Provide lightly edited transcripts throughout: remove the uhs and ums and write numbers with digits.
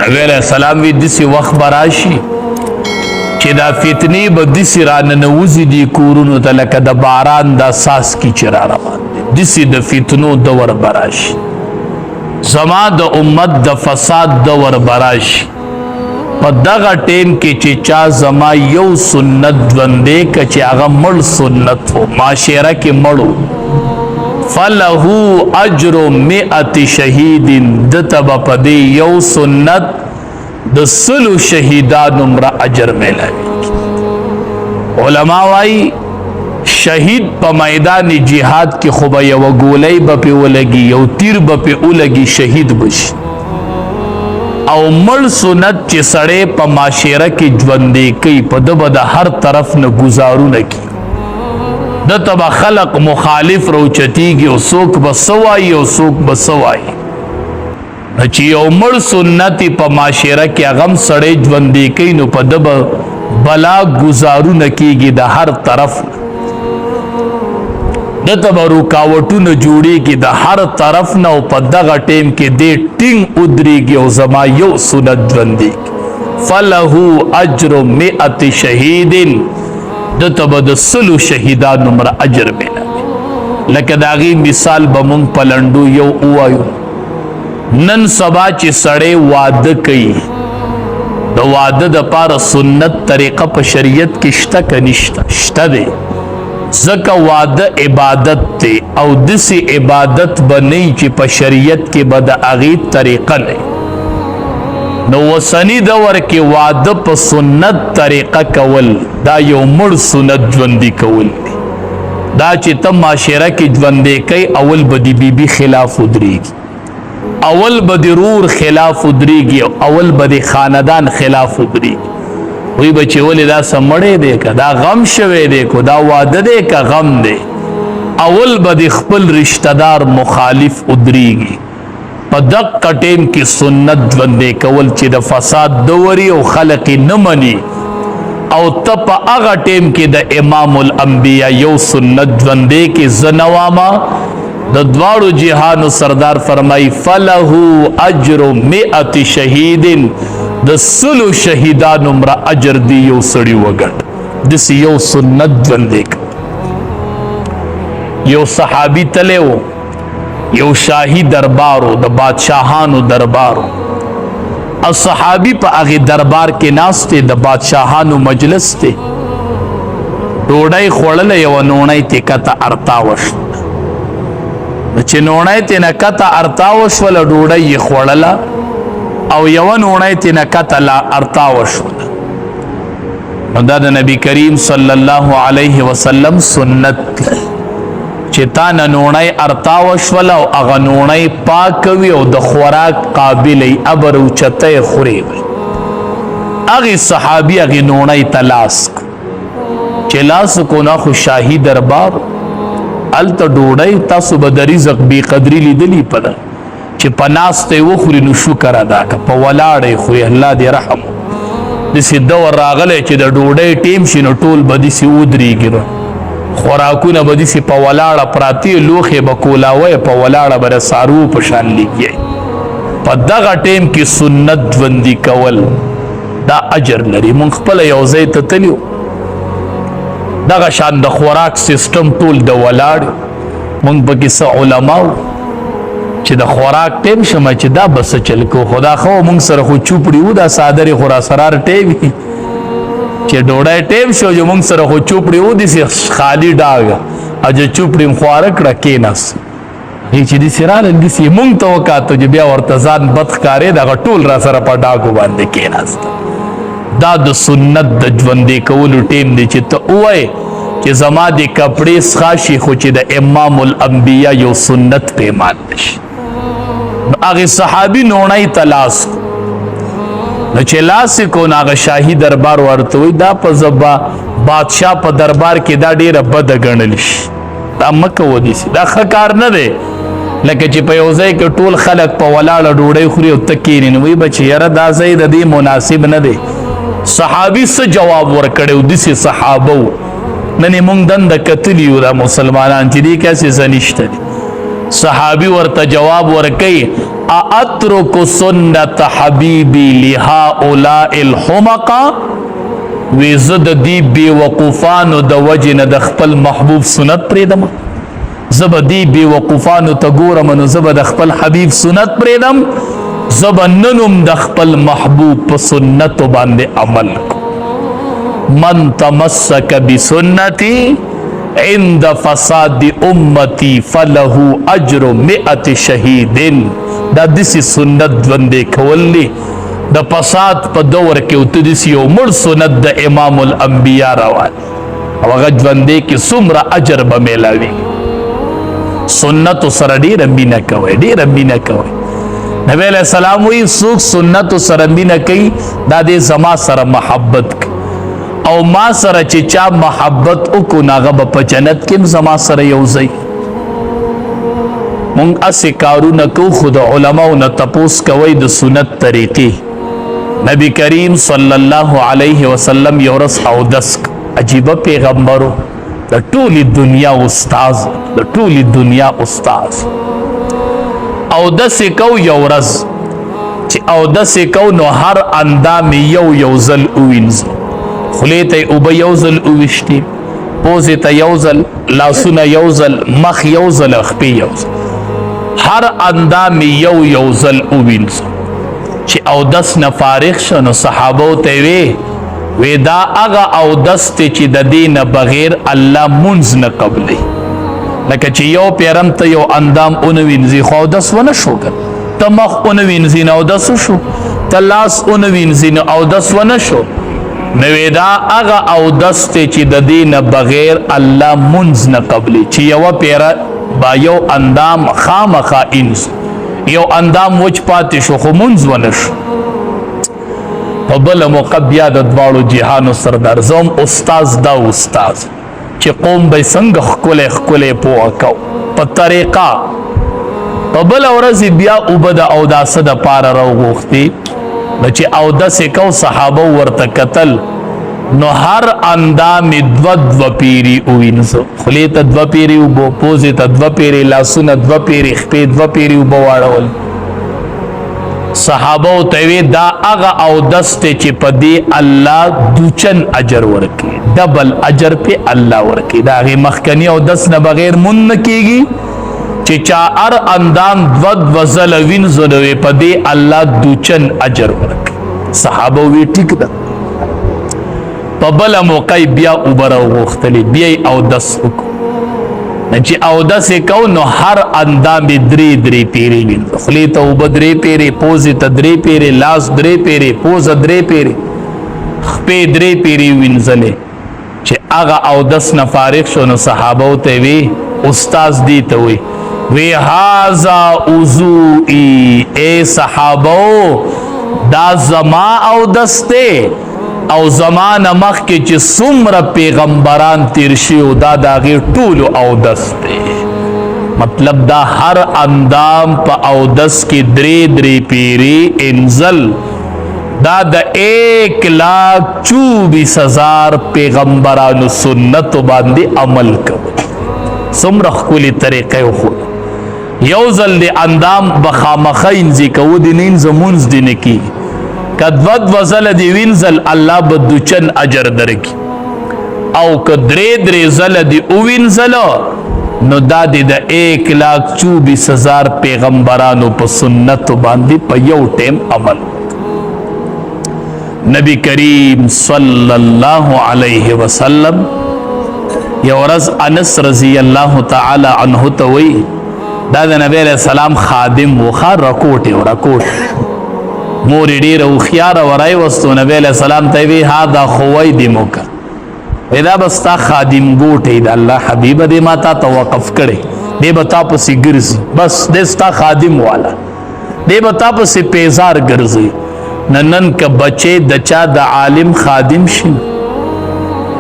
نبی علیہ السلام وی دسی وقت براشي چې دا فتنی به دسی را ننوزي دی کورونو ته لکه د باران دا ساس کی چې را روان دی دسی د فتنو دور براشي زما د امت د فساد دور براشي په دغه ټیم کې چې چا زما یو سنت ژوندې که چې هغه مړ سنت و معاشره کې مړو فله اجر 100 شهید دته به په دې یو سنت د 100 شهیدانو مره اجر میلاوي علما وایي شهید په میدان جهاد کې خو به یوه ګولۍ به پې ولګي یو تیر به پې ولګي شهید بشي او مړ سنت چې سړی په معاشره کې ژوندې کوي په ده به د هر طرف نه ګزارونه کوي دته به خلق مخالف روچتیږي او څوک به څه وایي او څوک به څه وایي نو چې یو مړ سنت په معاشره کې هغه هم سړی ژوندې کوي نو په ده به بلا ګزارونه کېږي د هر طرف دته به رکاوټونه جوړېږي د هر طرف نه او په دغه ټیم کې دې ټینګ ودرېږي او زما یو سنت ژوندې فله اجر 100 شهید دته به د 100 شهیدانو مره اجر میلاوي لکه د هغې مثال به مونږ په لنډو یو ووایو نن سبا چې سړی واده کوي د واده دپاره سنت طریقه په شریعت کې شته که نشته شته دی ځکه واده عبادت دی او داسې عبادت به نه چې په شریعت کې به د هغې طریقه نه نو اوسني دور کې واده په سنت طریقه کول دا یو مړ سنت ژوندي کول دی دا چې ته معاشره کې ژوندی کوي اول به د بیبي خلاف ودرېږي اول به د رور خلاف ودرېږي اول به د خاندان خلاف ودرېږي وی بچی ولی دا سمړی دی که دا غم شوی دی که دا واده دی که غم دی اول به د خپل رشته دار مخالف ودرېږي په دقه ټیم کې سنت ژوندی کول چې د فساد دوري او خلق یې نه مني او ته په هغه ټیم کې د امام الانبیا یو سنت ژوندی کې زه نه واما د دواړو جهانو سردار فرمایي فله اجر 100 شهید د 100 شهیدانو مره اجر دی یو سړي وګټ داسې یو سنت ژوندی یو صحابي تلی و یو شاهي دربارو د بادشاهانو دربارو او صحابي په هغې دربار کې ناست دی د بادشاهانو مجلس دی ډوډۍ خوړله یوه نوڼۍ ترې کته ارتا وشوله چې نوڼۍ ترېنه کته ارتا وشوله ډوډۍ یې خوړله او یوه نوڼۍ ترېنه کته ارتا وشوله نو دا د نبي کریم صلی الله علیه وسلم سنت چې تا نه نوڼۍ ارتا وشوله او هغه نوڼۍ پاک وي او د خوراک قابل وي ابر اوچته یې خورې وي هغې صحابي هغې نوڼۍ ته لاس چې لاس کو نه خو شاهي دربار هلته ډوډۍ تاسو به د رزق بې قدري لیدلي په ده چې په ناسته یې وخوري نو شکر ادا که په ولاړه یې خوري الله دې رحم داسې دور راغلی چې د ډوډۍ ټیم شي نو ټول به داسې ودرېږي نو خوراکونه به داسې په ولاړه پراته لوښې به کولاوی په ولاړه به د څاروو په شان لګي په دغه ټیم کې سنت ژوندي کول دا اجر لري مونږ خپله یو ځای ته تلي دغه شان د خوراک سیستم ټول د ولاړ مونږ پکې څه علما چې د خوراک ټیم شمه چې دا بس چل کو خدا خو مونږ سره خو چوپړي وو دا صادرې خو را سرار ټیوي چې ډوډۍ ټیم شو چې مونږ سره خو چوپړي وو داسې خالي ډاګ او چې چوپړي م خواره کړه کېناست چې داسې راغله داسې مونږ ته وکاته چې بیا ورته ځان بد ښکارېد هغه ټول را سره په ډاګو باندې کېناست دا د سنت د ژوندي کولو ټیم دی چې ته ووایې چې زما د کپړې څخه شي خو چې د امام الانبیا یو سنت پیمان نشي نو هغې صحابي نوڼۍ ته لاس نو چې لاس یې کو نو هغه شاهي دربار ورته وایي دا په زبا بادشاه په دربار کې دا ډېره بده ګڼلی شي دا مه کوه داسې دا ښه کار نه دی لکه چې په یو ځای کې ټول خلک په ولاړه ډوډۍ خوري او ته کښېنې نو وایي بچې یاره دا ځای د دې مناسب نه دی صحابي څه جواب ورکړی و داسې صحابه و نن یې مونږ دنده کتلي یو دا مسلمانان چې دې کې هسې څه نشته دي صحابی ورته جواب ورکي اترك سنت حبيبي لهؤلاء الحمقى وی زد دی بی وقوفانو د وجن د خپل محبوب سنت پریدم زب دی بی وقوفانو ته ګورم نو زب د خپل حبیب سنت پریدم زب ننم د خپل محبوب په سنت باندې عمل کو من تمسک بسنتی عند فساد امتی فله اجر 100 شهید دا دسی سنت باندې کولی د فساد په دور کې او تدسی یو مړ سنت د امام الانبیاء روان او هغه باندې کې څومره اجر به ملاوي سنت سره ډېره مینه کوي ډېره مینه کوي نبی علیہ السلام وی څوک سنت سره مینه کوي دا دې زما سره محبت کوي او ما سره چې چا محبت وکړو ناغه به په جنت کې زما سره یو ځای مونږ اسې کارونه کوو خو د علماو نه تپوس کوئ د سنت طریقې نبی کریم صلی الله علیه وسلم یو ورځ اودس عجیبه پیغمبرو د ټولې دنیا استاد د ټولې دنیا استاد اودس کو یو ورځ چې اودس کو نو هر اندام یو ځل ووینځو خولې ته اوبه یو ځل وویشتې پوزې ته یو ځل لاسونه یو ځل مخ یو ځل خپې یو ځل هر اندام یو ځل ووینځو چې اودس نه فارغ شو نو صحابو ته وی دا هغه اودس ته چې د دې نه بغیر الله منځ نه قبلي لکه چې یو پیرم ته یو اندام اونوینځي خو اودس ونه شو ته مخ اونوینځي نو اودس شو ته لاس اونوینځي نو اودس ونه شو نو دا هغه اودس ته چې د دې نه بغیر الله منځ نه قبلي چې یو پیره با یو اندام خامخا انس یو اندام وچ پاتې شو خو منځ ونه شو په بله موقع بیا د دواړو جهانو سردار زوم استاز دا استاز چې قوم به څنګه ښکلی ښکلی پوهه کو په طریقه په بله ورځ بیا اوبه د اوداسه دپاره راوغوښتې نو چې اودس یې کو صحابه ورته کتل نو هر اندام دو پیری ووینځه خولې ته 2 پیری اوبه پوزې ته 2 پیری لاسونه 2 پیری خپې 2 پیری اوبه واړول صحابه ته وی دا هغه اودس ته چې په دې الله دوچن اجر ورکړي ډبل اجر په الله ورکړي دا هغې مخکني اودس نه بغیر مون نه کېږي چې چا هر اندام 2 ځله وینځو نو په دې الله دوچن اجر ورکړي صحابه وی ټیک ده په بله موقع بیا اوبه راوغوښتلې بیا یې اودس وکړو چې اودس یې کو نو هر اندام یې 3 پیرې وینځه خولې ته اوبه 3 پیرې پوزې ته 3 پیرې لاس 3 پیرې پوزه 3 پیرې خپې 3 پیرې وینځلې چې هغه اودس نه فارغ شو نو صحابو ته وی استاز دی ته وی هذا وضوئی اے صحابو دا زما اودس ته او زمان مخ کې چې څومره پیغمبران تیر شوي دا د هغې ټولو اودس دی مطلب دا هر اندام په اودس کې 3 پیرې انزل دا د 1,24,000 پیغمبرانو سنتو باندې عمل کوي څومره ښکلې طریقې وښوده یو ځل د اندام به خامخه انځي که ودینځه مونځ دې نه کېږي که 2 ځله دې وینځل الله به دوچن اجر درکړي او که 3 ځله دې ووینځله نو دا دې د 1,24,000 پیغمبرانو په سنتو باندې په یو ټیم عمل نبی کریم صلی الله علیه وسلم یو ورځ انس رضی الله تعالی عنه ته وی دا د نبی علیہ السلام خادم و خار راکوټ راکوټ مور ډیره هوښیاره ورای وستو نبی علیہ السلام ته وی هذا خویدمک دا به ستا خادم ګوټی د الله حبیبه دې ما تا ته وقف کړی دی به تا پسې ګرځي بس دی ستا خادم والا دی به تا پسې پیزار ګرځي نن که بچې د چا د عالم خادم شي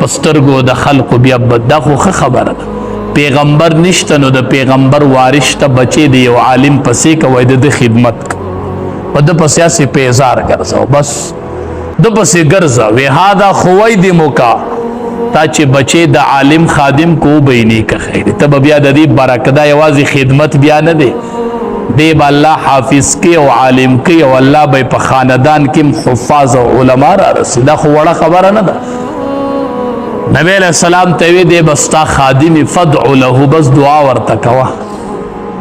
په سترګو د خلقو بیا دا خو ښه خبره ده پیغمبر نشته نو د پیغمبر وارث ته بچې د یو عالم پسې کوئ د ده خدمت و د پسې هسې پیزار ګرځو بس د پسې ګرځه وی هذا خویدمک تا چې بچې د عالم خادم کو بینی که خیر تب بیا د دې برکدا یوازې خدمت بیا نه دی دی به الله حافظ کې او عالم کې او الله به په خاندان کې حفاظ او علما را رسي دا خو وړه خبره نه ده نبی علیہ السلام ته وی دی بستا خادم فدع له بس دعا ورته کوه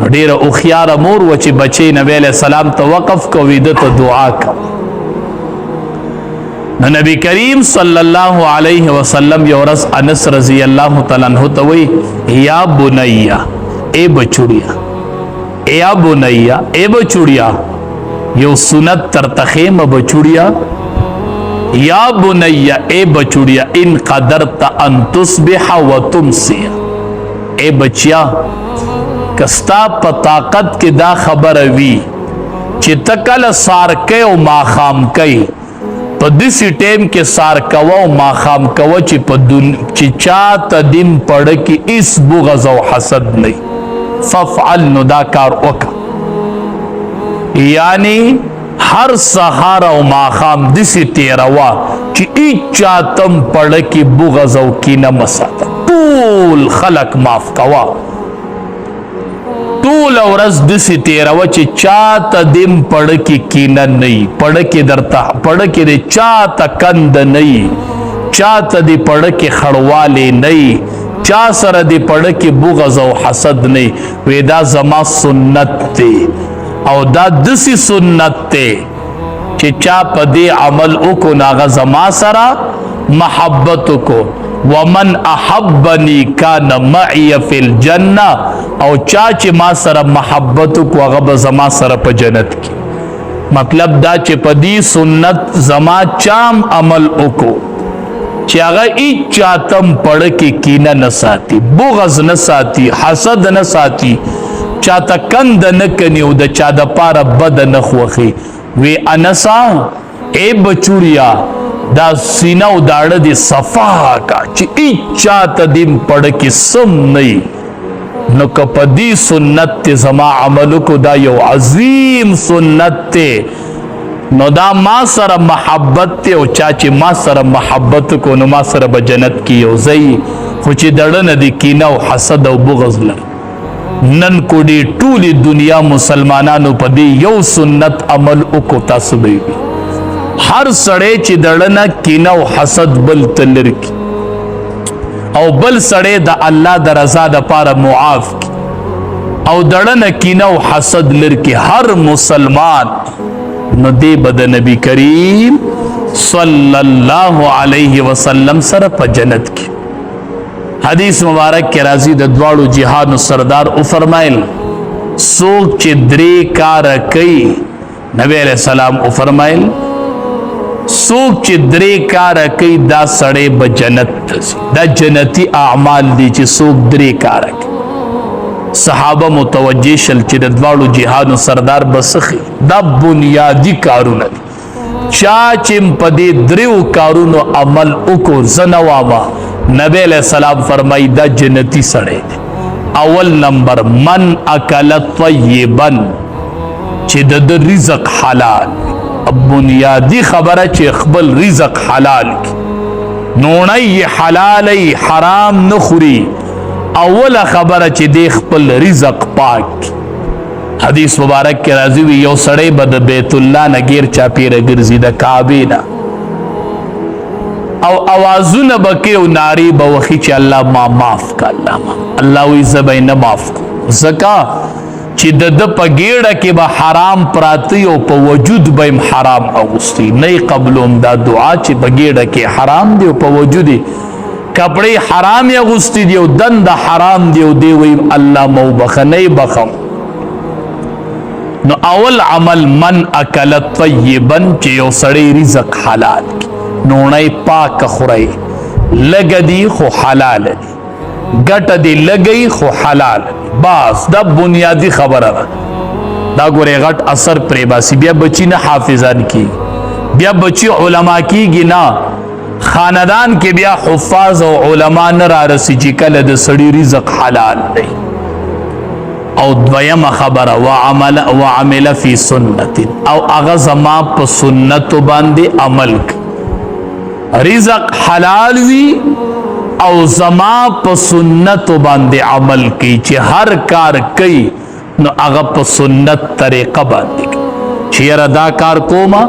ډیره اوخیار مور و چې بچی نبی علیہ السلام ته وقف کوي د ته دعا کوي نبی کریم صلی الله علیه وسلم یو ورځ انس رضی الله تعالی عنہ ته وی یا بنیا اے بچوڑیا یا بنیا اے بچوڑیا یو سنت تر تخیم بچوڑیا یا بنیا اے بچوڑیا ان قدرت ان تصبح و تمسی اے بچیا کستا په طاقت کې دا خبر وی چې تکل سار کې او ماخام کوي په دسی ټیم کې سار کوو ماخام کوو چې په چې چا تدیم پړ کې اس بغض او حسد نه ففعل نو دا کار وکړه یعنی هر سحار او ماخام دسی تیروا چې اچا تم پړ کې بغض او کینه مساته ټول خلق معاف کوا ټول ورځ دسی تیروا چې چا تدیم پړ کې کینه نه پړ کې درته پړ کې چا تکند نه چا تدی پړ کې خړواله نه چا سره دی پړ کې بغض او حسد نه ودا زما سنت ته او دا دسی سنت ته چې چا په دې عمل وکړو ناغه زما سره محبت کو ومن احبنی کان معی فی الجنه او چا چې ما سره محبت کو هغه زما سره په جنت کې مطلب دا چې په دې سنت زما چام عمل وکړو چې هغه ای چاتم پړ کې کینه نه ساتي بغض نه ساتي حسد نه ساتي چاته کند نه کني او د چا د پاره بد نه خوخي وی انسا اے بچوړیا دا سینه او داړه دی صفا کا چې ای چاته دیم پړ کې سم نه نو کپدی سنت ته زما عمل کو دا یو عظیم سنت ته نو دا ما سره محبت ته او چا چې ما سره محبت کو نو ما سره به جنت کې یو ځای خو چې دړه نه دی کینه او حسد او بغض لر نن کو دی ټولي دنیا مسلمانانو په دی یو سنت عمل وکړو تاسو به هر سړی چې دړه نه کینه او حسد بل تلر کی او بل سړی د الله د رضا د پاره معاف کی او دړه نه کینه او حسد لر کی هر مسلمان نو دی بد نبی کریم صلی الله علیه وسلم سره په جنت کې حدیث مبارک کې راځي د دواړو جهاد سردار او فرمایل سوک چې درې کار کوي نبی علیہ السلام او فرمایل سوک چې درې کار کوي دا سړی به جنت ته دا جنتی اعمال دي چې سوک درې کار کوي صحابه متوجه شل چې د دواړو جهادو سردار بسخي دا بنیادی کارونه دي چا چې په دې دریو کارونو عمل وکړ زنواما نبی علیہ السلام فرمایي دا جنتی سړی دی اول نمبر من اکل طیبا چې د رزق حلال بنیادی خبره چې خپل رزق حلال کی نونی حلالی حرام نخوری اول خبره چې دی خپل رزق پاک حدیث مبارک کې راځي وی یو سړی به د بیت الله نه غیر چاپیره ګرځي د کعبه نه او اوازونه بکې او ناری به وخی چې الله ما معاف کا الله وی زبې نه معاف کو زکا چې د په ګیړه کې به حرام پراتی او په وجود به حرام اوستي نه قبلوم دا دعا چې په ګیړه کې حرام دی او په وجود کپڑے حرام یا غستی دی او دند حرام دی او دی وی الله مو بخنی بخم نو اول عمل من اکل طیبا چې یو سړی رزق حلال کی نونای پاک خورای لګ دی خو حلال دی ګټ دی لګی خو حلال بس دا بنیادی خبره ده دا ګورې غټ اثر پرې باسي بیا بچی نه حافظان کی بیا بچی علما کیږي نه خاندان کې بیا حفاظ او علما نه را رسي چې کله د سړي رزق حلال دی او دویمه خبره وعمل فی سنت او هغه زما په سنت باندې عمل رزق حلال وی او زما په سنت باندې عمل کوي چې هر کار کوي نو هغه په سنت طریقه باندې چې یاره دا کار کومه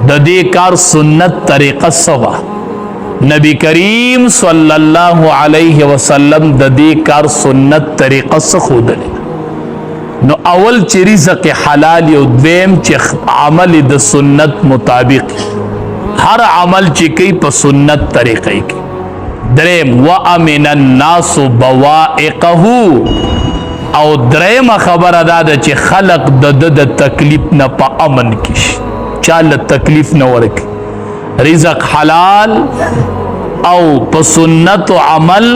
د دې کار سنت طریقه سوا نبی کریم صلی الله علیه وسلم د دې کار سنت طریقه څخه خودلې نو اول چې رزق حلال یو دویم چې عمل د سنت مطابق هر عمل چې کوي په سنت طریقې کې دریم وامن الناس بوائقه او دریم خبره ده چې خلق د تکلیف نه په امن کې چاله تکلیف نه ورکي رزق حلال او په سنت عمل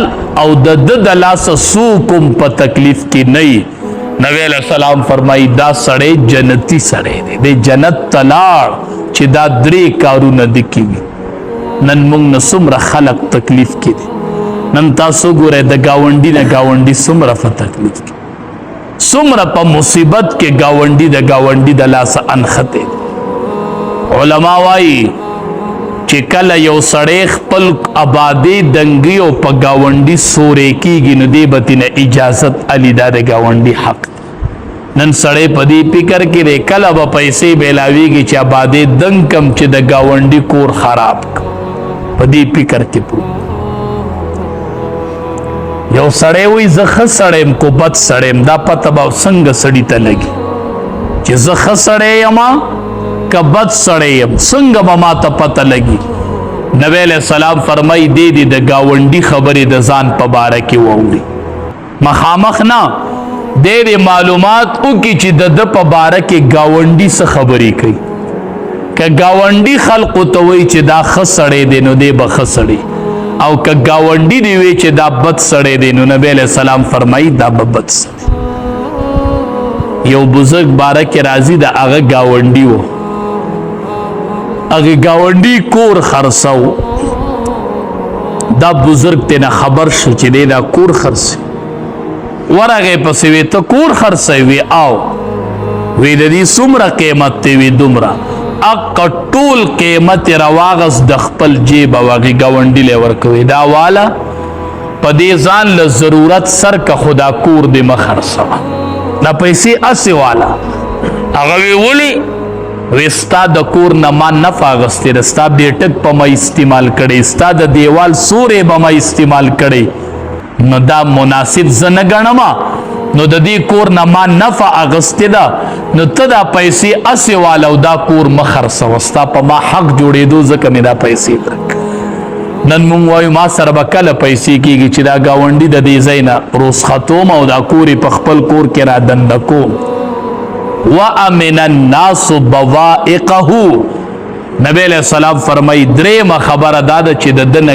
او د لاس سوکم په تکلیف کې نه نبی علیہ السلام فرمائی دا سړی جنتی سړی دی د جنت تلاړ چې دا درې کارونه د کیوي نن موږ نه څومره خلق تکلیف کې دي نن تاسو ګورئ د گاونډي نه گاونډي څومره په تکلیف کې څومره په مصیبت کې گاونډي د گاونډي د لاسه انخته علما وایي چې کله یو سړی خپل آبادی دنګي او په گاونډي سورې کېږي نو دې به ترنه اجازت علي دا د گاونډي حق نن سړی په دې فکر کې دی کله به پیسې بیلاویږي چې آبادی دنګ کم چې د گاونډي کور خراب په دې فکر کې پو یو سړی وایي زه ښه سړی یم کو بد سړی یم دا پته به څنګه سړي ته لګي چې زه ښه سړی یم که بد سړی یم څنګه به ما ته پته لګي نبی علیہ السلام فرمایي دې د گاونډي خبرې د ځان په باره کې واوري مخامخ نه دې معلومات وکړي چې د په باره کې گاونډي څه خبرې کوي که گاونډي خلقو ته وایي چې دا ښه سړی دی نو دی به ښه سړی او که گاونډي دی وایي چې دا بد سړی دی نو نبی علیہ السلام فرمایي دا به بد سړی یو بزرگ باره کې راځي د هغه گاونډي و هغه گاونډي کور خرڅو دا بزرگ تینا خبر شو چې دی دا کور خرڅ ورغه پسې وی ته کور خرڅوي وی او وی د دې څومره قیمت دی وی دومره اق ټول قیمت رواغس د خپل جیب او هغه گاونډي له ورکوي دا والا په دې ځان له ضرورت سر کا خدا کور دې مخرڅه دا پیسې اسی والا هغه وی ولي وستا د کور نه ما نفع غستې رستا بیٹک په ما استعمال کړي ستا د دیوال سورې به ما استعمال کړي نو دا مناسب زنه غنما نو د دې کور نه ما نفع غستې ده نو ته دا پیسې اسی والا دا کور مخرڅه وستا په ما حق جوړېدو ځکه مې دا پیسې ورک نن مونږ وایو ما سره به کله پیسې کېږي چې دا ګاونډي د دې ځای نه روسختوم او دا کور په خپل کور کې را دنده کوم وَأَمِنَ النَّاسُ بَوَائِقَهُ نبی علیہ السلام فرمائی درېمه خبره دا ده چې د ده نه